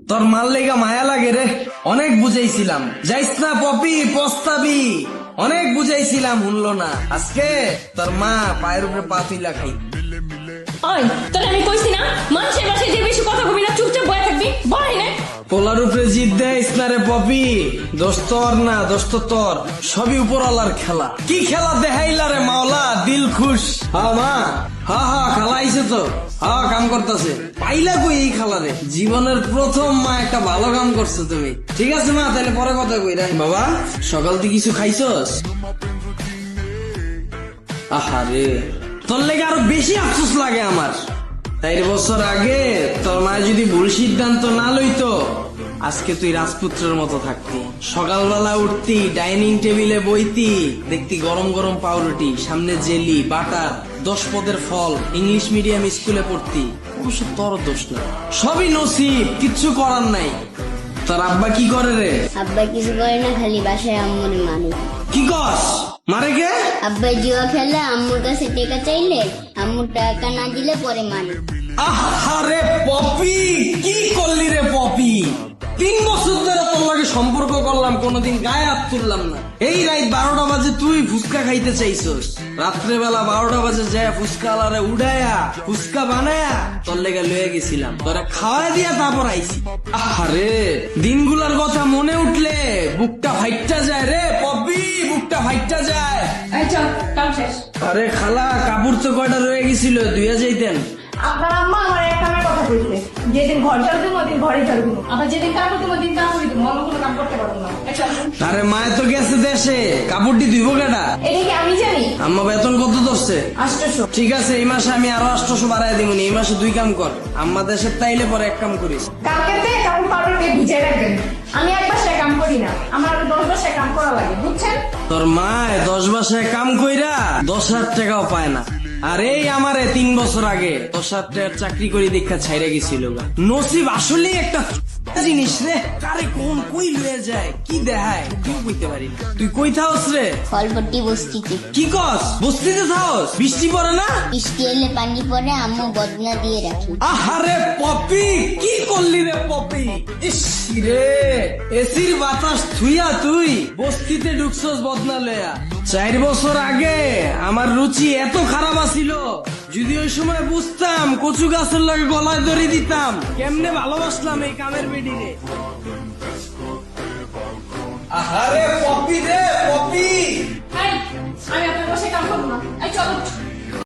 তোর মাল লেগা মায়া লাগে রে, অনেক বুঝাইছিলাম যাইস না পপি পস্তাবি, অনেক বুঝাইছিলাম শুনলো না। আজকে তোর মা পায়ের উপরে পা তুইলা খাই। ওই তোর আমি কইছি না মানুষের বাসায় যে বেশি কথা কবি না, চুপচাপ বয়ে থাকবি, বলাই না। পোলার উপরে জিদ দেয়স না রে পপি, দোষ তোর না, দোষ তো তোর, সবই উপরওয়ালার খেলা। কি খেলা দেখাইলা রে মাওলা, দিল খুশ। হ্যাঁ মা, হ্যাঁ খালা আইছে তো, হ্যাঁ কাম করতেছে। পাইলা কই এই খালা রে, জীবনের প্রথম মা একটা ভালো কাম করছো তুমি। ঠিক আছে মা, তাহলে পরে কথা কই রে। বাবা সকাল থেকে কিছু খাইছস? আহারে, তোর লেগে আরো বেশি আফসোস লাগে আমার। 4 বছর আগে তোর মা যদি ভুল সিদ্ধান্ত না লইতো, আজকে তুই রাজপুত্রের মতো থাকতি। সকালবেলা উঠতি, ডাইনিং টেবিলে বইতি, দেখতি গরম গরম পাউরুটি, সামনে জেলি, বাটার, 10 পদের ফল, ইংলিশ মিডিয়াম স্কুলে পড়তি। অবশ্য তোর দোষ না, সবই নসিব, কিচ্ছু করার নাই। তোর আব্বা কি করে রে? আব্বা কিছু করে না, খালি বাসায় আম্মুর মানে। কি কস? মারে কে? আব্বা জুয়া খেলে আম্মুর কাছে টাকা চাইলে আম্মু টাকা না দিলে পরে মানে। আহারে পপি, কি করলি রে পপি? 3 বছর ধরে তোর লাগে সম্পর্ক করলাম, কোনোদিন গায়ে হাত তুললাম না। এই রাত 12টা বাজে তুই ফুচকা খাইতে চাইছস, রাত্রেবেলা 12টা বাজে যায় ফুচকা আলারে উড়ায়া ফুচকা বানায়া তোর লেগে লয়ে গেছিলাম, তোরা খাওয়া দিয়া তারপর আইছি। আহারে দিনগুলার কথা মনে উঠলে বুকটা ফাইটটা যায় রে পপি, বুকটা ফাইটটা যায়। এই চল, কাম শেষ। আরে খালা, কাপড় তো কয়টা রয়ে গেছিল, ধুইয়া যাইতেন। আপনার আম্মা আমার এক কামের কথা কইছে, যেদিন ঘর ঝাড়ু দিব ওদিন ঘরে ঝাড়ু দিব, আবার যেদিন কাম করতে ওদিন কাম করে দিব, অন্য কোনো কাম করতে পারবো না। আরে মায়ে তো গেছে দেশে, কাপড়টি ধুইব কেডা? এটা কি আমি জানি? আম্মা বেতন কত ধরছে? 800। ঠিক আছে, এই মাসে আমি আরো 800 বাড়াই দিব। এই মাসে 2 কাম কর, আম্মা দেশের তাইলে পরে 1 কাম করিস। কালকেতে কাপড় পাউডারকে ভিজিয়ে রাখবেন। আমি এক বাসায় কাম করি না, আমার আরো 10 বাসায় কাম করা লাগে, বুঝছেন? তোর মায় 10 বাসায় কাম কইরা 10,000 টাকাও পায় না। আর এই আমারে 3 বছর আগে 10,000 টাকার চাকরি করে দেখা ছাইরা গেছিল। নসিব আসলেই একটা জিনিস রে, কারে কোন কই লয়ে যায় কি দেখায় কেউ কইতে পারি না। তুই কই থাকস রে? ফলপট্টি বস্তিতে। কি কস? বস্তিতে থাকস? বৃষ্টি পড়ে না? বৃষ্টি এলে পানি পরে আম্মু বদনা দিয়ে রাখি। আহারে পপি, কি করলি রে পপি? ইস রে, এসির বাতাস থুইয়া তুই বস্তিতে ঢুকছস বদনা লয়া। 4 বছর আগে আমার রুচি এত খারাপ আছিল, যদি ওই সময় বুঝতাম কচু গাছের লাগে গলায় ধরে দিতাম। কেমনে ভালোবাসলাম এই কামের বেডি রে। আহারে পপি রে পপি, আমি আপনার বাসায় কাম করবো না।